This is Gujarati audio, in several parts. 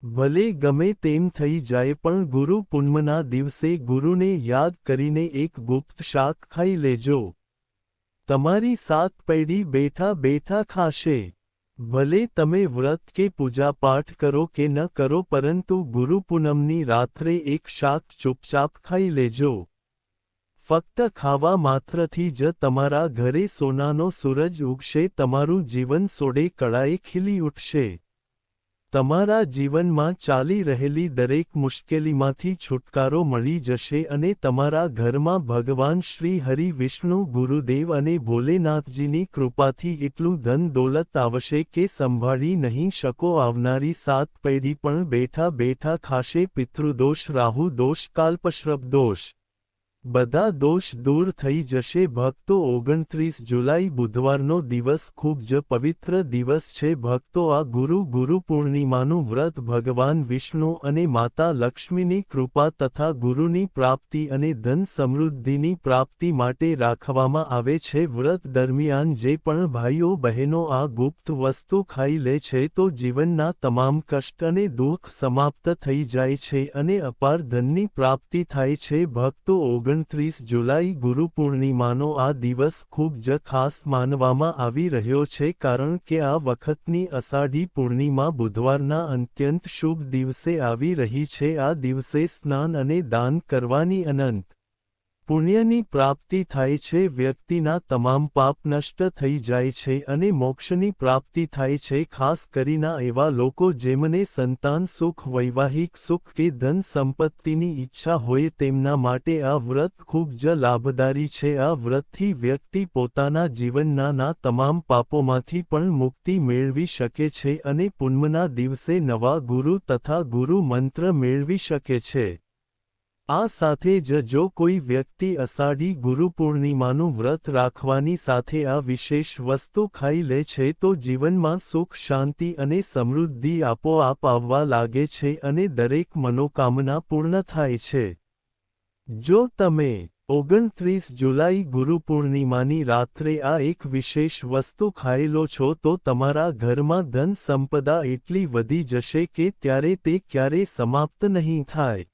ભલે ગમે તેમ થઈ જાય પણ ગુરુ પૂનમના દિવસે ગુરુને યાદ કરીને એક ગુપ્ત શાક ખાઈ લેજો. તમારી સાત પેઢી બેઠા બેઠા ખાશે. ભલે તમે વ્રત કે પૂજાપાઠ કરો કે ન કરો પરંતુ ગુરુ પૂનમની રાત્રે એક શાક ચૂપચાપ ખાઈ લેજો. ફક્ત ખાવા માત્રથી જ તમારા ઘરે સોનાનો સૂરજ ઉગશે, તમારું જીવન સોળે કળાએ ખીલી ઉઠશે. તમારા જીવનમાં ચાલી રહેલી દરેક મુશ્કેલીમાંથી છુટકારો મળી જશે અને તમારા ઘરમાં ભગવાન શ્રી હરિ, વિષ્ણુ, ગુરુદેવ અને ભોલેનાથજીની કૃપાથી એટલું ધન દોલત આવશે કે સંભાળી નહીં શકો. આવનારી સાત પેઢી પણ બેઠા બેઠા ખાશે. પિતૃદોષ, રાહુ દોષ, કાલ્પશ્રપ દોષ, બધા દોષ દૂર થઈ જશે. ભક્તો, 29 જુલાઈ બુધવારનો દિવસ ખૂબ જ પવિત્ર દિવસ છે. ભક્તો, આ ગુરુ પૂર્ણિમાનું વ્રત ભગવાન વિષ્ણુ અને માતા લક્ષ્મીની કૃપા તથા ગુરુની પ્રાપ્તિ અને ધન સમૃદ્ધિની પ્રાપ્તિ માટે રાખવામાં આવે છે. વ્રત દરમિયાન જે પણ ભાઈઓ બહેનો આ ગુપ્ત વસ્તુ ખાઈ લે છે તો જીવનના તમામ કષ્ટ અને દુઃખ સમાપ્ત થઈ જાય છે અને અપાર ધનની પ્રાપ્તિ થાય છે. ભક્તો, 29 જુલાઈ ગુરુ પૂર્ણિમાનો આ દિવસ ખૂબ જ ખાસ માનવામાં આવી રહ્યો છે કારણ કે આ વખતની અષાઢી પૂર્ણિમા બુધવારના અત્યંત શુભ દિવસે આવી રહી છે. આ દિવસે સ્નાન અને દાન કરવાની અનંત પુણ્યની પ્રાપ્તિ થાય છે. વ્યક્તિના તમામ પાપ નષ્ટ થઈ જાય છે અને મોક્ષની પ્રાપ્તિ થાય છે. ખાસ કરીને એવા લોકો જેમને સંતાન સુખ, વૈવાહિક સુખ કે ધન સંપત્તિની ઈચ્છા હોય તેમના માટે આ વ્રત ખૂબ જ લાભદાયી છે. આ વ્રતથી વ્યક્તિ પોતાના જીવનના તમામ પાપોમાંથી પણ મુક્તિ મેળવી શકે છે અને પૂનમના દિવસે નવા ગુરુ તથા ગુરુ મંત્ર મેળવી શકે છે. આ સાથે જ જો કોઈ વ્યક્તિ અષાઢી ગુરુ પૂર્ણિમાનું વ્રત રાખવાની સાથે આ વિશેષ વસ્તુ ખાઈ લે છે તો જીવનમાં સુખ, શાંતિ અને સમૃદ્ધિ આપોઆપ આવવા લાગે છે અને દરેક મનોકામના પૂર્ણ થાય છે. જો તમે 29 જુલાઈ ગુરુ પૂર્ણિમાની રાત્રે આ એક વિશેષ વસ્તુ ખાઈ લો છો તો તમારા ઘરમાં ધન સંપદા એટલી વધી જશે કે ત્યારે તે ક્યારેય સમાપ્ત નહીં થાય.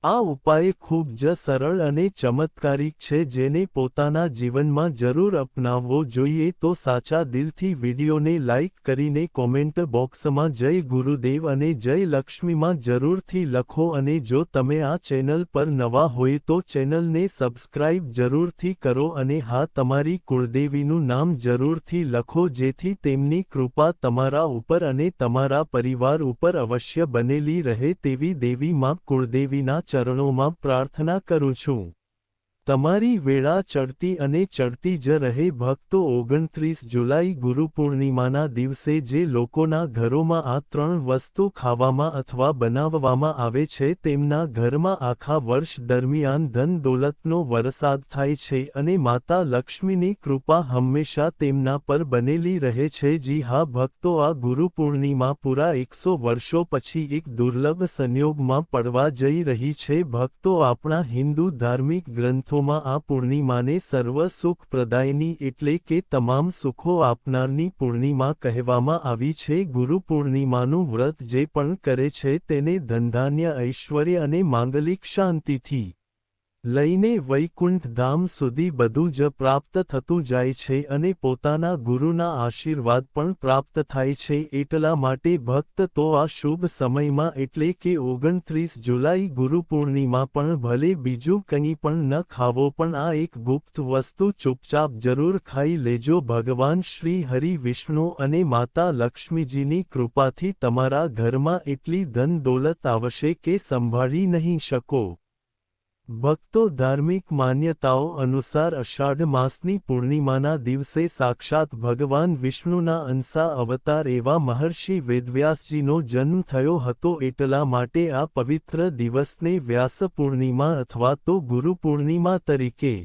આ ઉપાય ખૂબ જ સરળ અને ચમત્કારિક છે જેને પોતાના જીવનમાં જરૂર અપનાવવો જોઈએ. તો સાચા દિલથી વિડીયોને લાઇક કરીને કોમેન્ટ બોક્સમાં જય ગુરુદેવ અને જય લક્ષ્મીમાં જરૂરથી લખો અને જો તમે આ ચેનલ પર નવા હોય તો ચેનલને સબસ્ક્રાઇબ જરૂરથી કરો અને હા, તમારી કુળદેવીનું નામ જરૂરથી લખો જેથી તેમની કૃપા તમારા ઉપર અને તમારા પરિવાર ઉપર અવશ્ય બનેલી રહે તેવી દેવી માં કુળદેવીના ચરણોમાં પ્રાર્થના કરું છું. તમારી વેળા ચડતી અને ચડતી જ રહે. ભક્તો, 29 જુલાઈ ગુરુ પૂર્ણિમાના દિવસે જે લોકોના ઘરોમાં આ ત્રણ વસ્તુ ખાવામાં અથવા બનાવવામાં આવે છે તેમના ઘરમાં આખા વર્ષ દરમિયાન ધન દોલતનો વરસાદ થાય છે અને માતા લક્ષ્મીની કૃપા હંમેશા તેમના પર બનેલી રહે છે. જી હા ભક્તો, આ ગુરુ પૂર્ણિમા પૂરા 100 વર્ષો પછી એક દુર્લભ સંયોગમાં પડવા જઈ રહી છે. ભક્તો, આપણા હિન્દુ ધાર્મિક ગ્રંથોમાં આ પૂર્ણિમાને સર્વ સુખ પ્રદાયની એટલે કે તમામ સુખો આપનારની પૂર્ણિમા કહેવામાં આવી છે. ગુરુ પૂર્ણિમાનું વ્રત જે પણ કરે છે તેને ધનધાન્ય, ઐશ્વર્ય અને માંગલિક શાંતિથી લઈને વૈકુંઠ ધામ સુધી બધું જ પ્રાપ્ત થતું જાય છે અને પોતાના ગુરુના આશીર્વાદ પણ પ્રાપ્ત થાય છે. એટલા માટે ભક્ત તો આ શુભ સમયમાં એટલે કે 29 જુલાઈ ગુરુ પૂર્ણિમા પણ ભલે બીજું કંઈ પણ ન ખાવો પણ આ એક ગુપ્ત વસ્તુ ચૂપચાપ જરૂર ખાઈ લેજો. ભગવાન શ્રી હરિ, વિષ્ણુ અને માતા લક્ષ્મીજીની કૃપાથી તમારા ઘરમાં એટલી ધન દોલત આવશે કે સંભાળી નહીં શકો. ભક્તો, ધાર્મિક માન્યતાઓ અનુસાર અષાઢ માસની પૂર્ણિમાના દિવસે સાક્ષાત ભગવાન વિષ્ણુના અંશા અવતાર એવા મહર્ષિ વેદવ્યાસજીનો જન્મ થયો હતો. એટલા માટે આ પવિત્ર દિવસને વ્યાસ પૂર્ણિમા અથવા તો ગુરુ પૂર્ણિમા તરીકે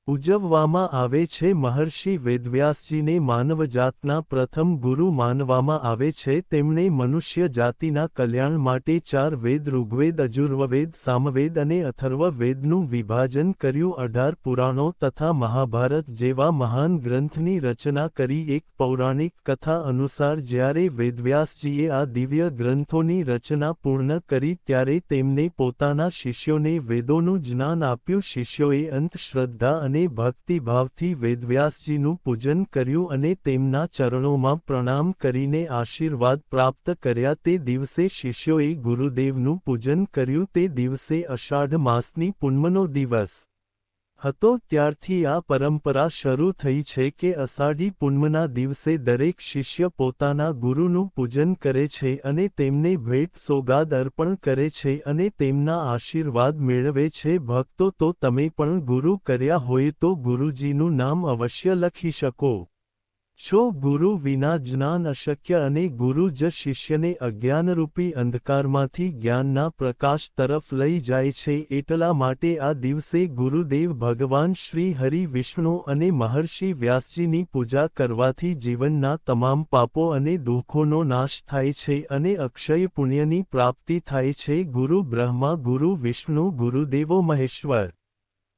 ઉજવવામાં આવે છે. મહર્ષિ વેદવ્યાસજીને માનવજાતના પ્રથમ ગુરુ માનવામાં આવે છે. તેમણે મનુષ્ય જાતિના કલ્યાણ માટે 4 વેદ ઋગ્વેદ અજુર્વેદ સામવેદ અને અથર્વવેદનું વિભાજન કર્યું. 18 પુરાણો તથા મહાભારત જેવા મહાન ગ્રંથની રચના કરી. એક પૌરાણિક કથા અનુસાર જ્યારે વેદવ્યાસજીએ આ દિવ્ય ગ્રંથોની રચના પૂર્ણ કરી ત્યારે તેમને પોતાના શિષ્યોને વેદોનું જ્ઞાન આપ્યું. શિષ્યોએ અંધશ્રદ્ધા અને ભક્તિભાવથી વેદવ્યાસજીનું પૂજન કર્યું અને તેમના ચરણોમાં પ્રણામ કરીને આશીર્વાદ પ્રાપ્ત કર્યા. તે દિવસે શિષ્યોએ ગુરુદેવનું પૂજન કર્યું. તે દિવસે અષાઢ માસની પૂનમનો દિવસ હતો. ત્યારથી આ પરંપરા શરૂ થઈ છે કે અષાઢી પૂનમના દિવસે દરેક શિષ્ય પોતાના ગુરુનું પૂજન કરે છે અને તેમને ભેટ સોગાદ અર્પણ કરે છે અને તેમના આશીર્વાદ મેળવે છે. ભક્તો, તો તમે પણ ગુરુ કર્યા હોય તો ગુરુજીનું નામ અવશ્ય લખી શકો છો. ગુરુ વિના જ્ઞાન અશક્ય અને ગુરુ જ શિષ્યને અજ્ઞાનરૂપી અંધકારમાંથી જ્ઞાનના પ્રકાશ તરફ લઈ જાય છે. એટલા માટે આ દિવસે ગુરુદેવ ભગવાન શ્રી હરિ વિષ્ણુ અને મહર્ષિ વ્યાસજીની પૂજા કરવાથી જીવનના તમામ પાપો અને દુઃખોનો નાશ થાય છે અને અક્ષય પુણ્યની પ્રાપ્તિ થાય છે. ગુરુ બ્રહ્મા, ગુરુ વિષ્ણુ, ગુરુદેવો મહેશ્વર,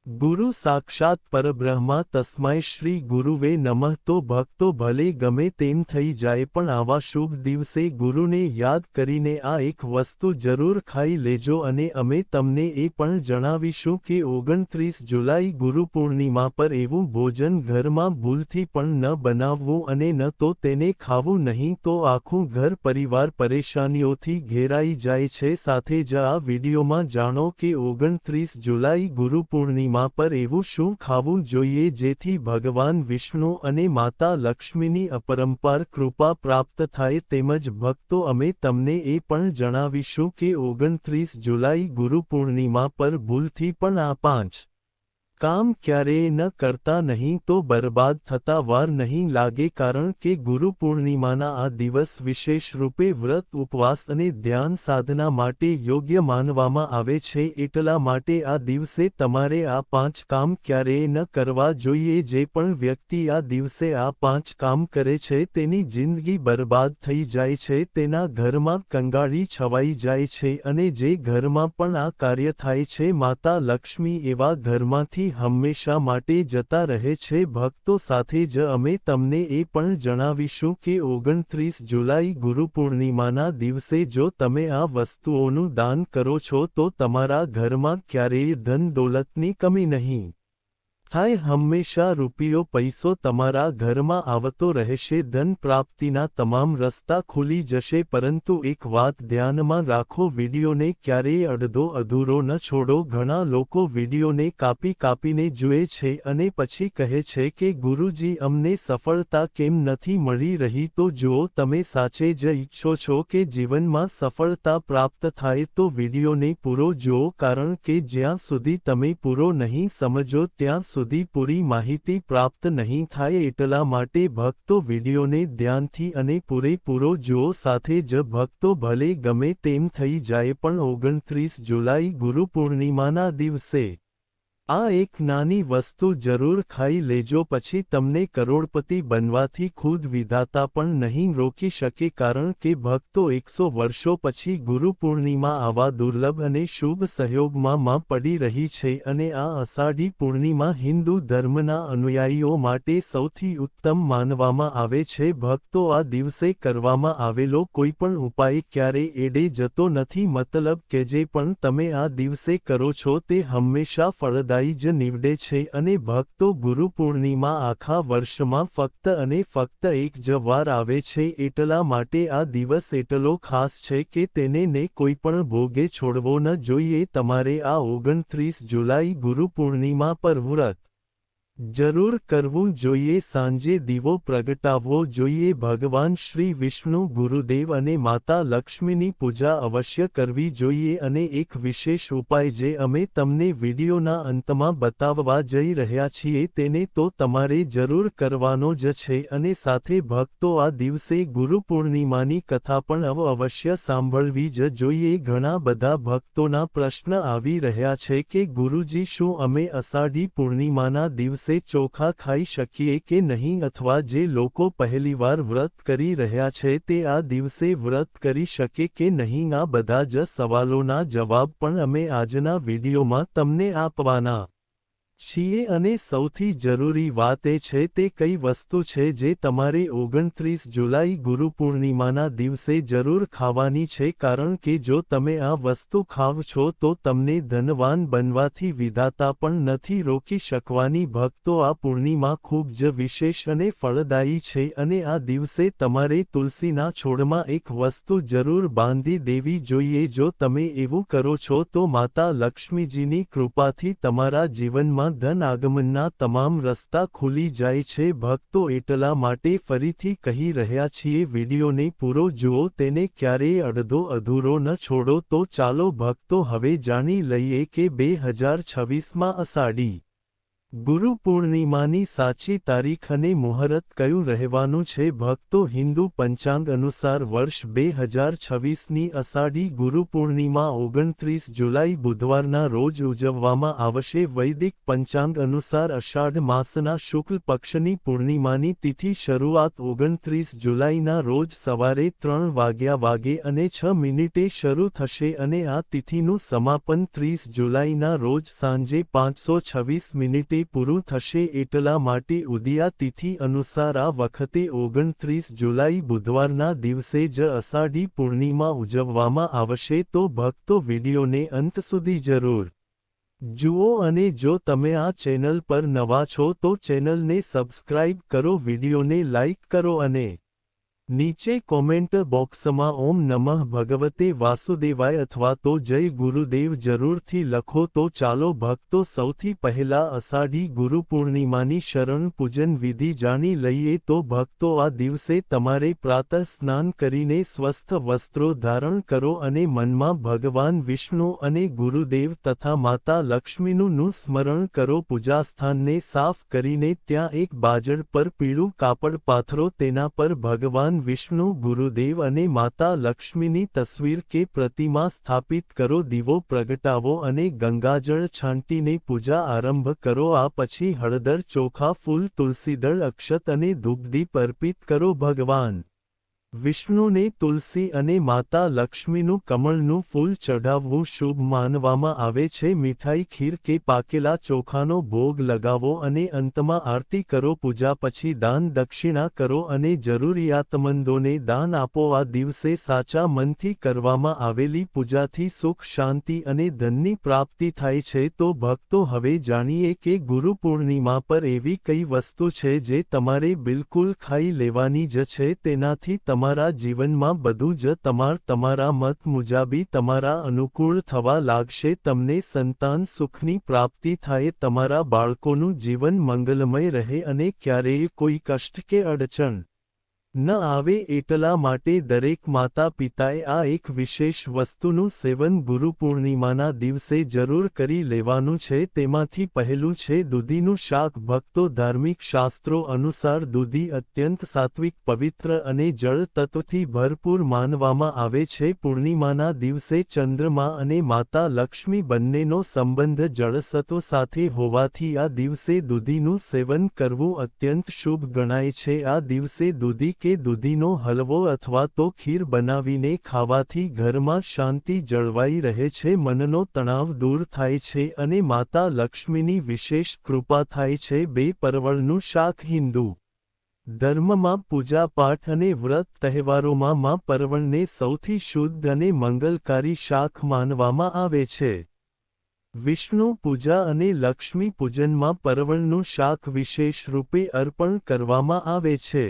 ગુરુ સાક્ષાત પરબ્રહ્મા, તસ્માય શ્રી ગુરુવે નમઃ. તો ભક્તો, ભલે ગમે તેમ થઈ જાય પણ આવા શુભ દિવસે ગુરુને યાદ કરીને આ એક વસ્તુ જરૂર ખાઈ લેજો. અને અમે તમને એ પણ જણાવીશું કે 29 જુલાઈ ગુરુ પૂર્ણિમા પર એવું ભોજન ઘરમાં ભૂલથી પણ ન બનાવવું અને ન તો તેને ખાવું નહીં, તો આખું ઘર પરિવાર પરેશાનીઓથી ઘેરાઈ જાય છે. સાથે જ આ વિડીયોમાં જાણો કે 29 જુલાઈ ગુરુ પૂર્ણિમા પર એવું શું ખાવું જોઈએ જેથી ભગવાન વિષ્ણુ અને માતા લક્ષ્મીની અપરંપાર કૃપા પ્રાપ્ત થાય. તેમજ ભક્તો, અમે તમને એ પણ જણાવીશું કે 29 જુલાઈ ગુરુ પૂર્ણિમા પર ભૂલથી પણ આ 5 કામ ક્યારેય ન કરતા નહીં તો બરબાદ થતા વાર નહીં લાગે. કારણ કે ગુરુ પૂર્ણિમાના આ દિવસ વિશેષ રૂપે વ્રત, ઉપવાસ અને ધ્યાન સાધના માટે યોગ્ય માનવામાં આવે છે. એટલા માટે આ દિવસે તમારે આ 5 કામ ક્યારેય ન કરવા જોઈએ. જે પણ વ્યક્તિ આ દિવસે આ 5 કામ કરે છે તેની જિંદગી બરબાદ થઈ જાય છે, તેના ઘરમાં કંગાળી છવાઈ જાય છે અને જે ઘરમાં પણ આ કાર્ય થાય છે માતા લક્ષ્મી એવા ઘરમાંથી હંમેશા માટે જતા રહે છે. ભક્તો, સાથે જ અમે તમને એ પણ જણાવીશું કે 29 જુલાઈ ગુરુ પૂર્ણિમાના દિવસે જો તમે આ વસ્તુઓનું દાન કરો છો તો તમારા ઘરમાં ક્યારેય ધન દોલતની કમી નહીં થાય. હંમેશા રૂપિયો પૈસો તમારા ઘરમાં આવતો રહેશે. ધન પ્રાપ્તિના તમામ રસ્તા ખુલી જશે. પરંતુ એક વાત ધ્યાનમાં રાખો, વિડીયોને ક્યારેય અડધો અધૂરો ન છોડો. ઘણા લોકો વિડીયોને કાપીને જુએ છે અને પછી કહે છે કે ગુરુજી, અમને સફળતા કેમ નથી મળી રહી? તો જુઓ, તમે સાચે જ ઈચ્છો છો કે જીવનમાં સફળતા પ્રાપ્ત થાય તો વિડીયોને પૂરો જુઓ. કારણ કે જ્યાં સુધી તમે પૂરો નહીં સમજો ત્યાં સુધી પૂરી માહિતી પ્રાપ્ત નહીં થાય. એટલા માટે ભક્તો, વિડીયોને ધ્યાનથી અને પૂરેપૂરો જુઓ. સાથે જ ભક્તો, ભલે ગમે તેમ થઈ જાય પણ 29 જુલાઈ ગુરુ પૂર્ણિમાના દિવસે આ એક નાની વસ્તુ જરૂર ખાઈ લેજો. પછી તમને કરોડપતિ બનવાથી ખુદ વિધાતા પણ નહીં રોકી શકે. કારણ કે ભક્તો, 100 વર્ષો પછી ગુરુ પૂર્ણિમા આવા દુર્લભ અને શુભ સહયોગમાં પડી રહી છે અને આ અષાઢી પૂર્ણિમા હિન્દુ ધર્મના અનુયાયીઓ માટે સૌથી ઉત્તમ માનવામાં આવે છે. ભક્તો, આ દિવસે કરવામાં આવેલો કોઈપણ ઉપાય ક્યારેય એડે જતો નથી. મતલબ કે જે પણ તમે આ દિવસે કરો છો તે હંમેશા ફળદાયી જ નીવડે છે. અને ભક્તો, ગુરુ પૂર્ણિમા આખા વર્ષમાં ફક્ત અને ફક્ત એક જ વાર આવે છે. એટલા માટે આ દિવસ એટલો ખાસ છે કે તેને ને કોઈ પણ ભોગે છોડવો ન જોઈએ. તમારે આ 29 જુલાઈ ગુરુ પૂર્ણિમા પર વ્રત, જરૂર કરવું જોઈએ. સાંજે દીવો પ્રગટાવવો જોઈએ. ભગવાન શ્રી વિષ્ણુ, ગુરુદેવ અને માતા લક્ષ્મીની પૂજા અવશ્ય કરવી જોઈએ. અને એક વિશેષ ઉપાય જે અમે તમને વિડીયોના અંતમાં બતાવવા જઈ રહ્યા છીએ તેને તો તમારે જરૂર કરવાનો જ છે. અને સાથે ભક્તો આ દિવસે ગુરુ પૂર્ણિમાની કથા પણ અવશ્ય સાંભળવી જ જોઈએ. ઘણા બધા ભક્તોના પ્રશ્ન આવી રહ્યા છે કે ગુરુજી, શું અમે અષાઢી પૂર્ણિમાના દિવસે ચોખા ખાઈ શકીએ કે નહીં, અથવા જે લોકો પહેલીવાર વ્રત કરી રહ્યા છે તે આ દિવસે વ્રત કરી શકે કે નહીં? આ બધા જ સવાલોના જવાબ પણ અમે આજના વિડીયોમાં તમને આપવાના છીએ. અને સૌથી જરૂરી વાત એ છે તે કઈ વસ્તુ છે જે તમારે 29 જુલાઈ ગુરુ પૂર્ણિમાના દિવસે જરૂર ખાવાની છે. કારણ કે જો તમે આ વસ્તુ ખાવ છો તો તમને ધનવાન બનવાથી વિધાતા પણ નથી રોકી શકવાની. ભક્તો, આ પૂર્ણિમા ખૂબ જ વિશેષ અને ફળદાયી છે. અને આ દિવસે તમારે તુલસીના છોડમાં એક વસ્તુ જરૂર બાંધી દેવી જોઈએ. જો તમે એવું કરો છો તો માતા લક્ષ્મીજીની કૃપાથી તમારા જીવનમાં ધન આગમનના તમામ રસ્તા ખુલી જાય છે. ભક્તો, એટલા માટે ફરીથી કહી રહ્યા છીએ, વિડીયોને પૂરો જુઓ, તેને ક્યારેય અડધો અધૂરો ન છોડો. તો ચાલો ભક્તો, હવે જાણી લઈએ કે 2026માં અષાઢી ગુરુ પૂર્ણિમાની સાચી તારીખ અને મુહૂર્ત કયું રહેવાનું છે. ભક્તો, હિન્દુ પંચાંગ અનુસાર વર્ષ 2026ની અષાઢી ગુરુ પૂર્ણિમા 29 જુલાઈ બુધવારના રોજ ઉજવવામાં આવશે. વૈદિક પંચાંગ અનુસાર અષાઢ માસના શુક્લ પક્ષની પૂર્ણિમાની તિથિ શરૂઆત 29 જુલાઈના રોજ સવારે 3 વાગે અને 6 મિનિટે શરૂ થશે અને આ તિથિનું સમાપન 30 જુલાઈના રોજ સાંજે 5:26 મિનિટે પૂરું થશે. એટલા માટે ઉદયા તિથિ અનુસાર આ વખતે 29 જુલાઈ બુધવારના દિવસે જ અષાઢી પૂર્ણિમા ઉજવવામાં આવશે. તો ભક્તો, વિડીયોને અંત સુધી જરૂર જુઓ. અને જો તમે આ ચેનલ પર નવા છો તો ચેનલને સબસ્ક્રાઇબ કરો, વિડીયોને લાઇક કરો અને નીચે કોમેન્ટ બોક્સમાં ઓમ નમઃ ભગવતે વાસુદેવાય અથવા તો જય ગુરુદેવ જરૂરથી લખો. તો ચાલો ભક્તો, સૌથી પહેલા અષાઢી ગુરુ પૂર્ણિમાની શરણ પૂજન વિધિ જાણી લઈએ. તો ભક્તો, આ દિવસે તમારે પ્રાતઃ સ્નાન કરીને સ્વસ્થ વસ્ત્રો ધારણ કરો અને મનમાં ભગવાન વિષ્ણુ અને ગુરુદેવ તથા માતા લક્ષ્મીનું સ્મરણ કરો. પૂજાસ્થાનને સાફ કરીને ત્યાં એક બાજડ પર પીળું કાપડ પાથરો. તેના પર ભગવાન વિષ્ણુ, ગુરુદેવ અને માતા લક્ષ્મીની તસવીર કે પ્રતિમા સ્થાપિત કરો. દીવો પ્રગટાવો અને ગંગાજળ છાંટીને પૂજા આરંભ કરો. આ પછી હળદર, ચોખા, ફૂલ, તુલસીદળ, અક્ષત અને ધૂપદીપ અર્પિત કરો. ભગવાન વિષ્ણુને તુલસી અને માતા લક્ષ્મીનું કમળનું ફૂલ ચઢાવવું શુભ માનવામાં આવે છે. મીઠાઈ, ખીર કે પાકેલા ચોખાનો ભોગ લગાવો અને અંતમાં આરતી કરો. પૂજા પછી દાન દક્ષિણા કરો અને જરૂરિયાતમંદોને દાન આપો. આ દિવસે સાચા મનથી કરવામાં આવેલી પૂજાથી સુખ, શાંતિ અને ધનની પ્રાપ્તિ થાય છે. તો ભક્તો, હવે જાણીએ કે ગુરુ પૂર્ણિમા પર એવી કઈ વસ્તુ છે જે તમારે બિલકુલ ખાઈ લેવાની જ છે. તેનાથી તમારા જીવનમાં બધું જ તમારા મત મુજાબી તમારા અનુકૂળ થવા લાગશે. તમને સંતાન સુખની પ્રાપ્તિ થાય, તમારા બાળકોનું જીવન મંગલમય રહે અને ક્યારેય કોઈ કષ્ટ કે અડચણ ન આવે. એટલા માટે દરેક માતા પિતાએ આ એક વિશેષ વસ્તુનું સેવન ગુરુ પૂર્ણિમાના દિવસે જરૂર કરી લેવાનું છે. તેમાંથી પહેલું છે દૂધીનું શાક. ભક્તો, ધાર્મિક શાસ્ત્રો અનુસાર દૂધી અત્યંત સાત્વિક, પવિત્ર અને જળ તત્વથી ભરપૂર માનવામાં આવે છે. પૂર્ણિમાના દિવસે ચંદ્રમા અને માતા લક્ષ્મી બંનેનો સંબંધ જળસત્વ સાથે હોવાથી આ દિવસે દૂધીનું સેવન કરવું અત્યંત શુભ ગણાય છે. આ દિવસે દૂધી કે દૂધીનો હલવો અથવા તો ખીર બનાવીને ખાવાથી ઘરમાં શાંતિ જળવાઈ રહે છે, મનનો તણાવ દૂર થાય છે અને માતા લક્ષ્મીની વિશેષ કૃપા થાય છે. 2 પરવળનું શાક. હિન્દુ ધર્મમાં પૂજાપાઠ અને વ્રત તહેવારોમાં મા પરવળને સૌથી શુદ્ધ અને મંગલકારી શાક માનવામાં આવે છે. વિષ્ણુ પૂજા અને લક્ષ્મી પૂજનમાં પરવળનું શાક વિશેષ રૂપે અર્પણ કરવામાં આવે છે.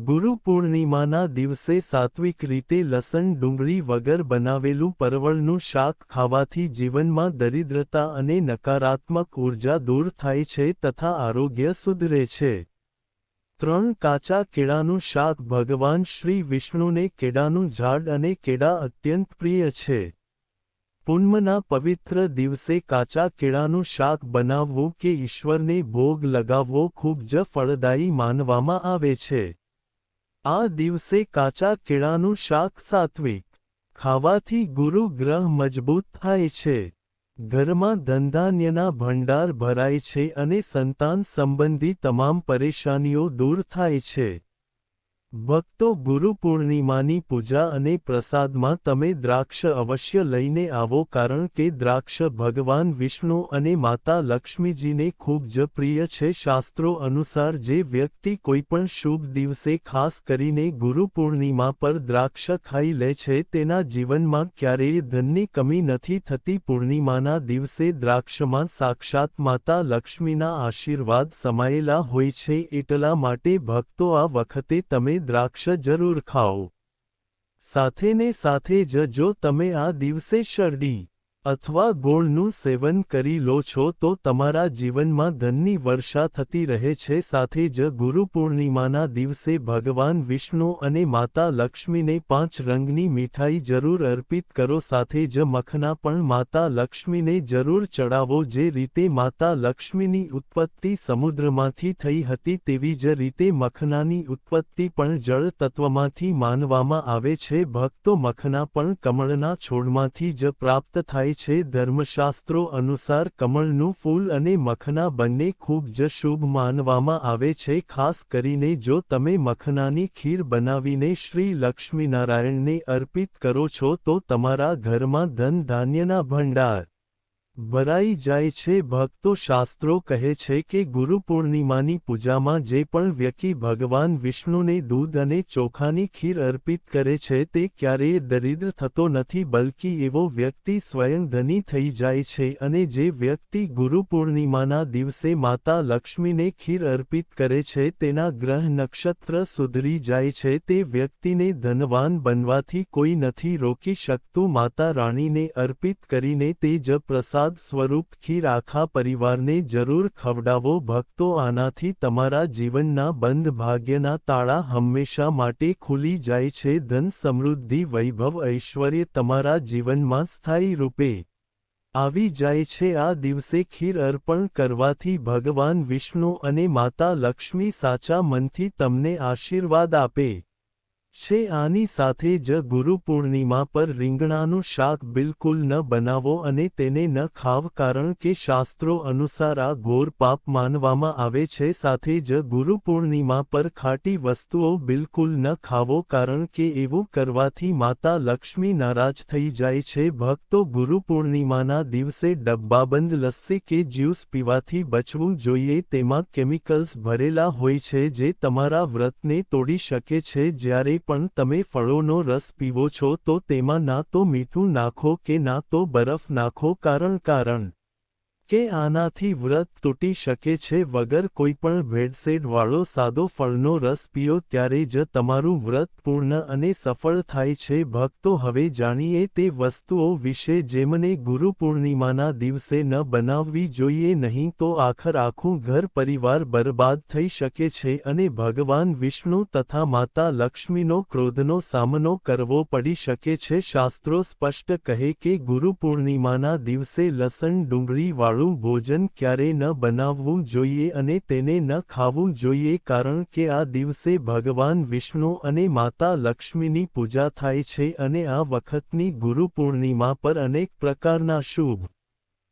ગુરુ પૂર્ણિમાના દિવસે સાત્વિક રીતે લસણ ડુંગળી વગર બનાવેલું પરવળનું શાક ખાવાથી જીવનમાં દરિદ્રતા અને નકારાત્મક ઊર્જા દૂર થાય છે તથા આરોગ્ય સુધરે છે. 3 કાચા કેળાનું શાક ભગવાન શ્રી વિષ્ણુને કેળાનું ઝાડ અને કેળા અત્યંત પ્રિય છે. પૂનમના પવિત્ર દિવસે કાચા કેળાનું શાક બનાવવું કે ઈશ્વરને ભોગ લગાવવો ખૂબ જ ફળદાયી માનવામાં આવે છે. આ દિવસે કાચા કેળાનું શાક સાત્વિક ખાવાથી ગુરુ ગ્રહ મજબૂત થાય છે. ઘરમાં ધનધાન્યના ભંડાર ભરાય છે અને સંતાન સંબંધી તમામ પરેશાનીઓ દૂર થાય છે. ભક્તો, ગુરુ પૂર્ણિમાની પૂજા અને પ્રસાદમાં તમે દ્રાક્ષ અવશ્ય લઈને આવો, કારણ કે દ્રાક્ષ ભગવાન વિષ્ણુ અને માતા લક્ષ્મીજીને ખૂબ જ પ્રિય છે. શાસ્ત્રો અનુસાર જે વ્યક્તિ કોઈપણ શુભ દિવસે ખાસ કરીને ગુરુ પૂર્ણિમા પર દ્રાક્ષ ખાઈ લે છે તેના જીવનમાં ક્યારેય ધનની કમી નથી થતી. પૂર્ણિમાના દિવસે દ્રાક્ષમાં સાક્ષાત માતા લક્ષ્મીના આશીર્વાદ સમાયેલા હોય છે. એટલા માટે ભક્તો, આ વખતે તમે દ્રાક્ષ જરૂર ખાઓ. સાથેને સાથે જ જો તમે આ દિવસે શરડી અથવા ગોળનું સેવન કરી લો છો તો તમારા જીવનમાં ધનની વર્ષા થતી રહે છે. સાથે જ ગુરુ પૂર્ણિમાના દિવસે ભગવાન વિષ્ણુ અને માતા લક્ષ્મીને 5 રંગની મીઠાઈ જરૂર અર્પિત કરો. સાથે જ મખના પણ માતા લક્ષ્મીને જરૂર ચડાવો. જે રીતે માતા લક્ષ્મીની ઉત્પત્તિ સમુદ્રમાંથી થઈ હતી તેવી જ રીતે મખનાની ઉત્પત્તિ પણ જળ તત્વમાંથી માનવામાં આવે છે. ભક્તો, મખના પણ કમળના છોડમાંથી જ પ્રાપ્ત થાય છે. ધર્મશાસ્ત્રો અનુસાર કમળનું ફૂલ અને મખના બંને ખૂબ જ શુભ માનવામાં આવે છે. ખાસ કરીને જો તમે મખનાની ખીર બનાવીને શ્રી લક્ષ્મીનારાયણને અર્પિત કરો છો તો તમારા ઘરમાં ધન ધાન્યના ભંડાર ભરાઈ જાય છે. ભક્તો, શાસ્ત્રો કહે છે કે ગુરુ પૂર્ણિમાની પૂજામાં જે પણ વ્યક્તિ ભગવાન વિષ્ણુને દૂધ અને ચોખાની ખીર અર્પિત કરે છે તે ક્યારેય દરિદ્ર થતો નથી, બલ્કિ એવો વ્યક્તિ સ્વયં ધની થઈ જાય છે. અને જે વ્યક્તિ ગુરુ પૂર્ણિમાના દિવસે માતા લક્ષ્મીને ખીર અર્પિત કરે છે તેના ગ્રહ નક્ષત્ર સુધરી જાય છે. તે વ્યક્તિને ધનવાન બનવાથી કોઈ નથી રોકી શકતું. માતા રાણીને અર્પિત કરીને તે જ પ્રસાદ સ્વરૂપ ખીર આખા પરિવારને જરૂર ખવડાવો. ભક્તો, આનાથી તમારા જીવનના બંધ ભાગ્યના તાળા હંમેશા માટે ખુલી જાય છે. ધન, સમૃદ્ધિ, વૈભવ, ઐશ્વર્ય તમારા જીવનમાં સ્થાયી રૂપે આવી જાય છે. આ દિવસે ખીર અર્પણ કરવાથી ભગવાન વિષ્ણુ અને માતા લક્ષ્મી સાચા મનથી તમને આશીર્વાદ આપે છે. આની સાથે જ ગુરુ પૂર્ણિમા પર રીંગણાનું શાક બિલકુલ ન બનાવો અને તેને ન ખાવ, કારણ કે શાસ્ત્રો અનુસાર આ ઘોર પાપ માનવામાં આવે છે. સાથે જ ગુરુ પૂર્ણિમા પર ખાટી વસ્તુઓ બિલકુલ ન ખાવો, કારણ કે એવું કરવાથી માતા લક્ષ્મી નારાજ થઈ જાય છે. ભક્તો, ગુરુ પૂર્ણિમાના દિવસે ડબ્બાબંધ લસ્સી કે જ્યુસ પીવાથી બચવું જોઈએ. તેમાં કેમિકલ્સ ભરેલા હોય છે જે તમારા વ્રતને તોડી શકે છે. જ્યારે પણ તમે ફળોનો રસ પીવો છો તો તેમાં ના તો મીઠું નાખો કે ના તો બરફ નાખો, કારણ કે આનાથી વ્રત તૂટી શકે છે. વગર કોઈપણ ભેળસેળવાળો સાદો ફળનો રસ પીઓ ત્યારે જ તમારું વ્રત પૂર્ણ અને સફળ થાય છે. ભક્તો, હવે જાણીએ તે વસ્તુઓ વિશે જેમને ગુરુ પૂર્ણિમાના દિવસે ન બનાવવી જોઈએ, નહીં તો આખું ઘર પરિવાર બરબાદ થઈ શકે છે અને ભગવાન વિષ્ણુ તથા માતા લક્ષ્મીનો ક્રોધનો સામનો કરવો પડી શકે છે. શાસ્ત્રો સ્પષ્ટ કહે કે ગુરુ પૂર્ણિમાના દિવસે લસણ ડુંગળી વાળું ભોજન ક્યારેય ન બનાવવું જોઈએ અને તેને ન ખાવું જોઈએ, કારણ કે આ દિવસે ભગવાન વિષ્ણુ અને માતા લક્ષ્મીની પૂજા થાય છે અને આ વખતની ગુરુ પૂર્ણિમા પર અનેક પ્રકારના શુભ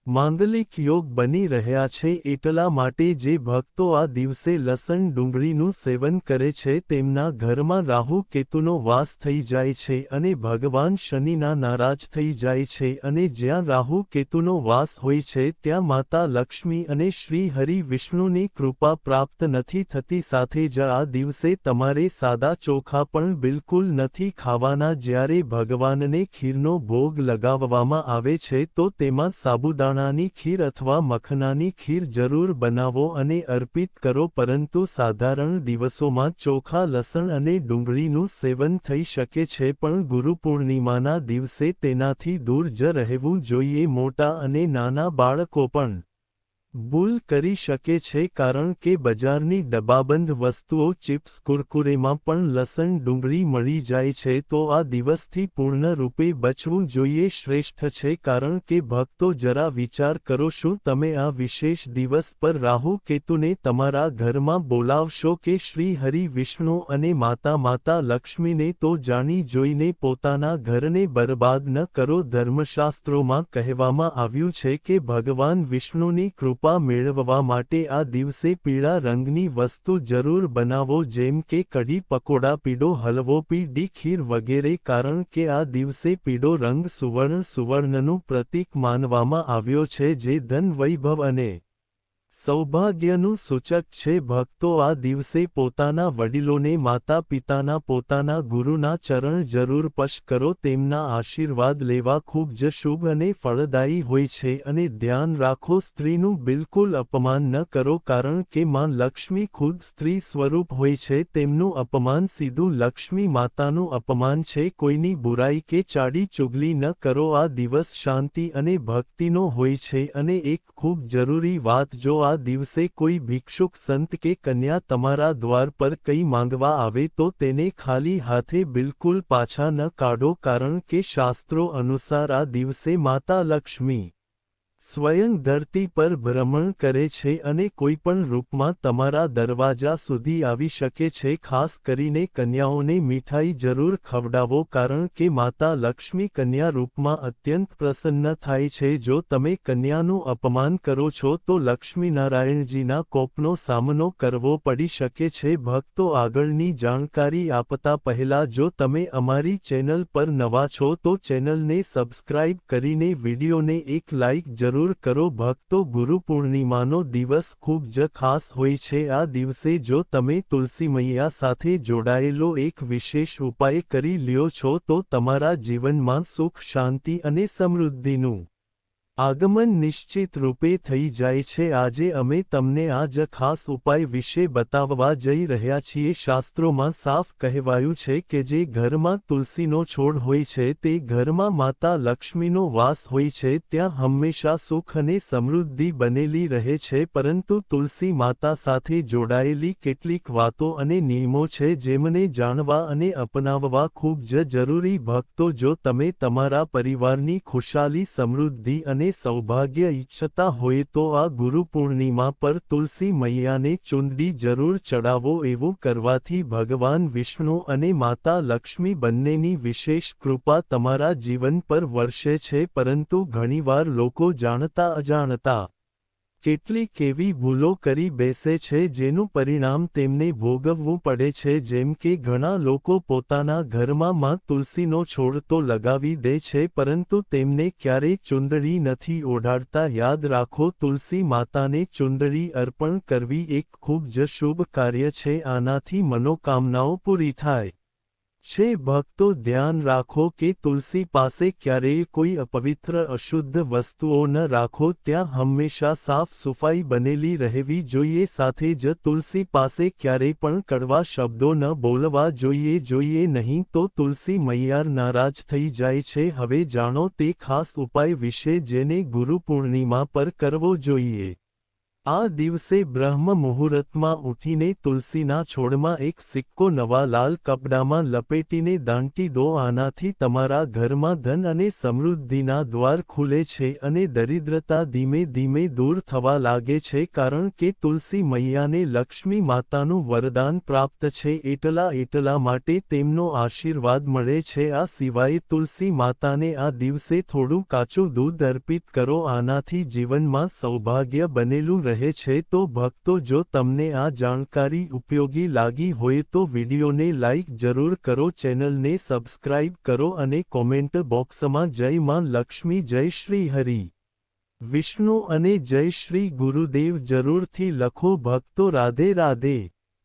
માંગલિક યોગ બની રહ્યા છે. એટલા માટે જે ભક્તો આ દિવસે લસણ ડુંગળીનું સેવન કરે છે તેમના ઘરમાં રાહુ કેતુનો વાસ થઈ જાય છે અને ભગવાન શનિના નારાજ થઈ જાય છે. અને જ્યાં રાહુ કેતુનો વાસ હોય છે ત્યાં માતા લક્ષ્મી અને શ્રી હરિ વિષ્ણુની કૃપા પ્રાપ્ત નથી થતી. સાથે જ આ દિવસે તમારે સાદા ચોખા પણ બિલકુલ નથી ખાવાના. જ્યારે ભગવાનને ખીરનો ભોગ લગાવવામાં આવે છે તો તેમાં સાબુદાણા અથાણાની ખીર અથવા મખનાની ખીર જરૂર બનાવો અને અર્પિત કરો, પરંતુ સાધારણ દિવસોમાં ચોખા, લસણ અને ડુંગળીનું સેવન થઈ શકે છે, પણ ગુરુપૂર્ણિમાના દિવસે તેનાથી દૂર જ રહેવું જોઈએ. મોટા અને નાના બાળકો પણ ભૂલ કરી શકે છે, કારણ કે બજારની ડબ્બાબંધ વસ્તુઓ, ચિપ્સ, કુરકુરેમાં પણ લસણ, ડુંગળી મળી જાય છે, તો આ દિવસથી પૂર્ણ રૂપે બચવું જોઈએ. શ્રેષ્ઠ છે, કારણ કે ભક્તો, જરા વિચાર કરો, શું તમે આ વિશેષ દિવસ પર રાહુ કેતુને તમારા ઘરમાં બોલાવશો કે શ્રી હરિ, વિષ્ણુ અને માતા લક્ષ્મીને? તો જાણી જોઈને પોતાના ઘરને બરબાદ ન કરો. ધર્મશાસ્ત્રોમાં કહેવામાં આવ્યું છે કે ભગવાન વિષ્ણુની કૃપા મેળવવા માટે આ દિવસે પીળા રંગની વસ્તુ જરૂર બનાવો, જેમ કે કઢી, પકોડા, પીળો હલવો, પીળી ખીર વગેરે, કારણ કે આ દિવસે પીળો રંગ સુવર્ણનું પ્રતીક માનવામાં આવ્યો છે, જે ધન, વૈભવ અને સૌભાગ્યનું સૂચક છે. ભક્તો, આ દિવસે પોતાના વડીલોને, માતા પિતાના, પોતાના ગુરુના ચરણ જરૂર સ્પર્શ કરો. તેમના આશીર્વાદ લેવા ખૂબ જ શુભ અને ફળદાયી હોય છે. અને ધ્યાન રાખો, સ્ત્રીનું બિલકુલ અપમાન ન કરો, કારણ કે માં લક્ષ્મી ખુદ સ્ત્રી સ્વરૂપ હોય છે. તેમનું અપમાન સીધું લક્ષ્મી માતાનું અપમાન છે. કોઈની બુરાઈ કે ચાડી ચુગલી ન કરો. આ દિવસ શાંતિ અને ભક્તિનો હોય છે. અને એક ખૂબ જરૂરી વાત, જો આ દિવસે કોઈ ભિક્ષુક, સંત કે કન્યા તમારા દ્વાર પર કંઈ માંગવા આવે તો તેને ખાલી હાથે બિલકુલ પાછા ન કાઢો, કારણ કે શાસ્ત્રો અનુસાર આ દિવસે માતા લક્ષ્મી સ્વયં ધરતી પર ભ્રમણ કરે છે અને કોઈપણ રૂપમાં તમારા દરવાજા સુધી આવી શકે છે. ખાસ કરીને કન્યાઓને મીઠાઈ જરૂર ખવડાવો, કારણ કે માતા લક્ષ્મી કન્યા રૂપમાં અત્યંત પ્રસન્ન થાય છે. જો તમે કન્યાનું અપમાન કરો છો તો લક્ષ્મીનારાયણજીના કોપનો સામનો કરવો પડી શકે છે. ભક્તો, આગળની જાણકારી આપતા પહેલા, જો તમે અમારી ચેનલ પર નવા છો તો ચેનલને સબસ્ક્રાઇબ કરીને વિડીયોને એક લાઇક જરૂર કરો. ભક્તો, ગુરુપૂર્ણિમાનો દિવસ ખૂબ જ ખાસ હોય છે. આ દિવસે જો તમે તુલસી મૈયા સાથે જોડાયેલો એક વિશેષ ઉપાય કરી લ્યો છો તો તમારા જીવનમાં સુખ, શાંતિ અને સમૃદ્ધિનું આગમન નિશ્ચિત રૂપે થઈ જાય છે. આજે અમે તમને આ જ ખાસ ઉપાય વિશે બતાવવા જઈ રહ્યા છીએ. શાસ્ત્રોમાં સાફ કહેવાયું છે કે જે ઘરમાં તુલસીનો છોડ હોય છે તે ઘરમાં માતા લક્ષ્મીનો વાસ હોય છે. ત્યાં હંમેશા સુખ અને સમૃદ્ધિ બનેલી રહે છે. પરંતુ તુલસી માતા સાથે જોડાયેલી કેટલીક વાતો અને નિયમો છે જેમને જાણવા અને અપનાવવા ખૂબ જ જરૂરી. ભક્તો, જો તમે તમારા પરિવારની ખુશાલી, સમૃદ્ધિ અને સૌભાગ્ય ઈચ્છતા હોય તો આ ગુરુપૂર્ણિમા પર તુલસી મૈયાને ચુંદડી જરૂર ચડાવો. એવું કરવાથી ભગવાન વિષ્ણુ અને માતા લક્ષ્મી બંનેની વિશેષ કૃપા તમારા જીવન પર વરસે છે. પરંતુ ઘણીવાર લોકો જાણતા અજાણતા કેટલીક એવી ભૂલો કરી બેસે છે જેનું પરિણામ તેમને ભોગવવું પડે છે. જેમ કે ઘણા લોકો પોતાના ઘરમાં માં તુલસીનો છોડ તો લગાવી દે છે, પરંતુ તેમને ક્યારેય ચુંદડી નથી ઓઢાડતા. યાદ રાખો, તુલસી માતાને ચુંદડી અર્પણ કરવી એક ખૂબ જ શુભ કાર્ય છે. આનાથી મનોકામનાઓ પૂરી થાય છે. ભક્તો, ધ્યાન રાખો કે તુલસી પાસે ક્યારેય કોઈ અપવિત્ર, અશુદ્ધ વસ્તુઓ ન રાખો. ત્યાં હંમેશા સાફ સફાઈ બનેલી રહેવી જોઈએ. સાથે જ તુલસી પાસે ક્યારેય પણ કડવા શબ્દો ન બોલવા જોઈએ નહીં, તો તુલસી મૈયા નારાજ થઈ જાય છે. હવે જાણો તે ખાસ ઉપાય વિશે જેને ગુરુપૂર્ણિમા પર કરવો જોઈએ. આ દિવસે બ્રહ્મ મુહૂર્તમાં ઉઠીને તુલસીના છોડમાં એક સિક્કો નવા લાલ કપડામાં લપેટીને દાંટી દો. આનાથી તમારા ઘરમાં ધન અને સમૃદ્ધિના દ્વાર ખુલે છે અને દરિદ્રતા ધીમે ધીમે દૂર થવા લાગે છે, કારણ કે તુલસી મૈયાને લક્ષ્મી માતાનું વરદાન પ્રાપ્ત છે. એટલા માટે તેમનો આશીર્વાદ મળે છે. આ સિવાય તુલસી માતાને આ દિવસે થોડું કાચું દૂધ અર્પિત કરો. આનાથી જીવનમાં સૌભાગ્ય બનેલું રહે છે. તો ભક્તો, જો તમને આ જાણકારી ઉપયોગી લાગી હોય તો વિડીયોને લાઇક જરૂર કરો, ચેનલને સબસ્ક્રાઇબ કરો અને કોમેન્ટ બોક્સમાં જય માં લક્ષ્મી, જય શ્રી હરિ, વિષ્ણુ અને જય શ્રી ગુરુદેવ જરૂરથી લખો. ભક્તો, રાધે રાધે.